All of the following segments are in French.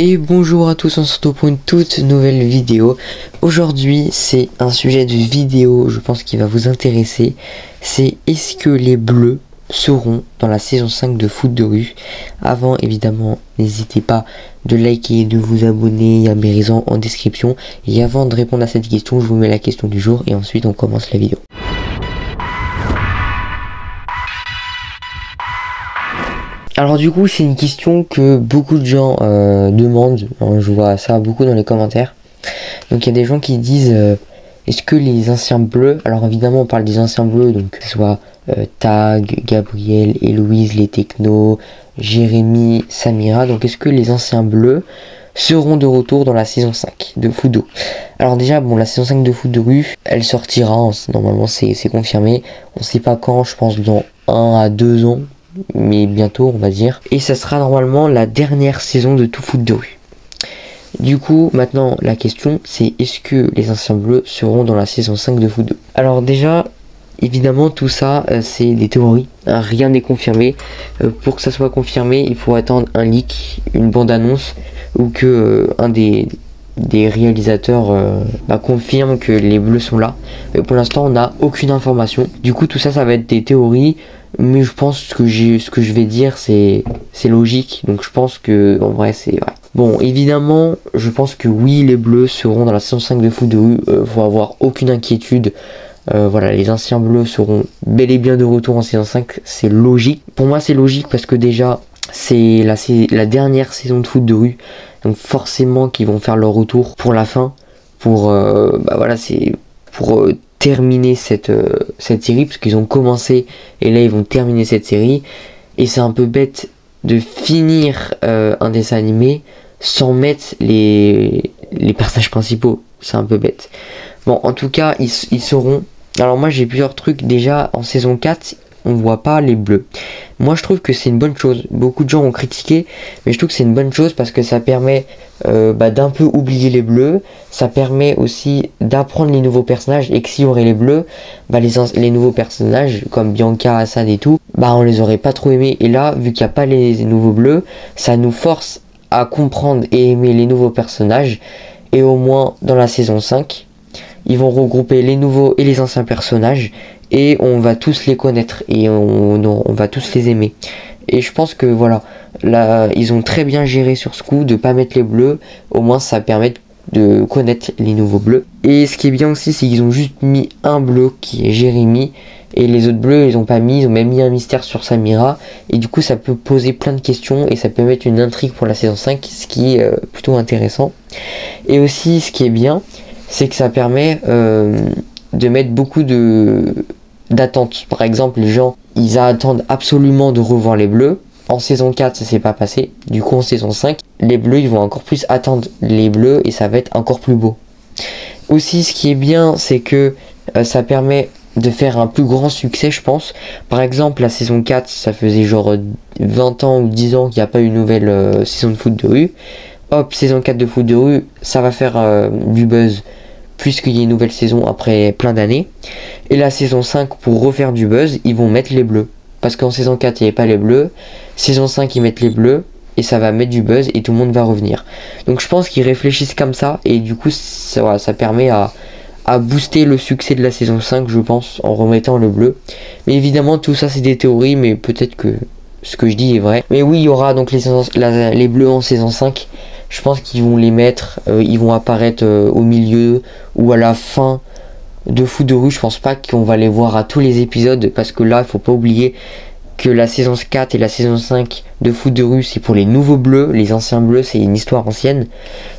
Et bonjour à tous, on se retrouve pour une toute nouvelle vidéo. Aujourd'hui c'est un sujet de vidéo, je pense qu'il va vous intéresser. C'est est-ce que les Bleus seront dans la saison 5 de foot de rue. Avant évidemment n'hésitez pas de liker, de vous abonner, il y a mes réseaux en description. Et avant de répondre à cette question, je vous mets la question du jour et ensuite on commence la vidéo. Alors du coup c'est une question que beaucoup de gens demandent, je vois ça beaucoup dans les commentaires. Donc il y a des gens qui disent est-ce que les anciens Bleus, alors évidemment on parle des anciens Bleus, donc que ce soit Tag, Gabriel, Héloïse, les Technos, Jérémy, Samira, donc est-ce que les anciens Bleus seront de retour dans la saison 5 de foot de rue. Alors déjà bon, la saison 5 de foot de rue elle sortira, normalement c'est confirmé, on sait pas quand, je pense dans 1 à 2 ans. Mais bientôt on va dire, et ça sera normalement la dernière saison de tout foot de rue. Du coup maintenant la question c'est est-ce que les anciens Bleus seront dans la saison 5 de foot de rue. Alors déjà évidemment tout ça c'est des théories, rien n'est confirmé. Pour que ça soit confirmé il faut attendre un leak, une bande annonce, ou que un des réalisateurs confirme que les Bleus sont là. Mais pour l'instant on n'a aucune information, du coup tout ça va être des théories. Mais je pense que ce que je vais dire c'est logique, donc je pense que en vrai c'est vrai. Bon évidemment je pense que oui les Bleus seront dans la saison 5 de foot de rue, faut avoir aucune inquiétude. Voilà, les anciens Bleus seront bel et bien de retour en saison 5, c'est logique. Pour moi c'est logique parce que déjà c'est la dernière saison de foot de rue, donc forcément qu'ils vont faire leur retour pour la fin, pour voilà, c'est pour terminer cette série, parce qu'ils ont commencé et là ils vont terminer cette série, et c'est un peu bête de finir un dessin animé sans mettre les personnages principaux, c'est un peu bête. Bon en tout cas ils seront. Alors moi j'ai plusieurs trucs. Déjà en saison 4 on voit pas les Bleus. Moi je trouve que c'est une bonne chose, beaucoup de gens ont critiqué, mais je trouve que c'est une bonne chose parce que ça permet d'un peu oublier les Bleus, ça permet aussi d'apprendre les nouveaux personnages, et que s'il y aurait les Bleus, les nouveaux personnages comme Bianca, Hassan et tout, on les aurait pas trop aimés, et là vu qu'il n'y a pas les nouveaux Bleus, ça nous force à comprendre et aimer les nouveaux personnages, et au moins dans la saison 5 ils vont regrouper les nouveaux et les anciens personnages, et on va tous les connaître et on va tous les aimer. Et je pense que voilà, là ils ont très bien géré sur ce coup de pas mettre les Bleus, au moins ça permet de connaître les nouveaux Bleus. Et ce qui est bien aussi c'est qu'ils ont juste mis un Bleu qui est Jérémy, et les autres Bleus ils ont pas mis, ils ont même mis un mystère sur Samira, et du coup ça peut poser plein de questions et ça peut mettre une intrigue pour la saison 5, ce qui est plutôt intéressant. Et aussi ce qui est bien c'est que ça permet de mettre beaucoup d'attentes. Par exemple, les gens, ils attendent absolument de revoir les Bleus. En saison 4, ça s'est pas passé. Du coup, en saison 5, les Bleus, ils vont encore plus attendre les Bleus et ça va être encore plus beau. Aussi, ce qui est bien, c'est que ça permet de faire un plus grand succès, je pense. Par exemple, la saison 4, ça faisait genre 20 ans ou 10 ans qu'il n'y a pas eu une nouvelle saison de foot de rue. Hop, saison 4 de foot de rue, ça va faire du buzz, puisqu'il y a une nouvelle saison après plein d'années. Et la saison 5, pour refaire du buzz, ils vont mettre les Bleus. Parce qu'en saison 4, il n'y avait pas les Bleus. Saison 5, ils mettent les Bleus, et ça va mettre du buzz, et tout le monde va revenir. Donc je pense qu'ils réfléchissent comme ça, et du coup, ça, voilà, ça permet à booster le succès de la saison 5, je pense, en remettant le Bleu. Mais évidemment, tout ça, c'est des théories, mais peut-être que ce que je dis est vrai. Mais oui, il y aura donc les Bleus en saison 5. Je pense qu'ils vont les mettre, ils vont apparaître au milieu ou à la fin de foot de rue. Je pense pas qu'on va les voir à tous les épisodes, parce que là il faut pas oublier que la saison 4 et la saison 5 de foot de rue c'est pour les nouveaux Bleus, les anciens Bleus c'est une histoire ancienne.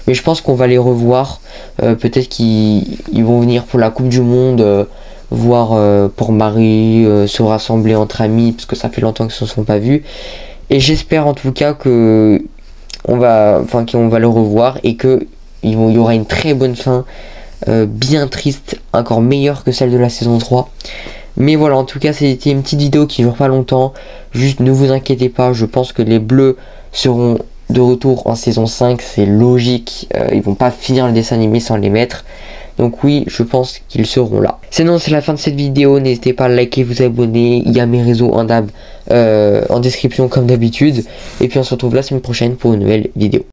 Mais je pense qu'on va les revoir, peut-être qu'ils vont venir pour la Coupe du Monde, voir pour Marie, se rassembler entre amis, parce que ça fait longtemps qu'ils se sont pas vus. Et j'espère en tout cas que qu'on va le revoir, et que il y aura une très bonne fin, bien triste, encore meilleure que celle de la saison 3. Mais voilà, en tout cas c'était une petite vidéo qui dure pas longtemps, juste ne vous inquiétez pas, je pense que les Bleus seront de retour en saison 5, c'est logique, ils vont pas finir le dessin animé sans les mettre. Donc oui, je pense qu'ils seront là. Sinon, c'est la fin de cette vidéo. N'hésitez pas à liker, vous abonner. Il y a mes réseaux en description comme d'habitude. Et puis on se retrouve la semaine prochaine pour une nouvelle vidéo.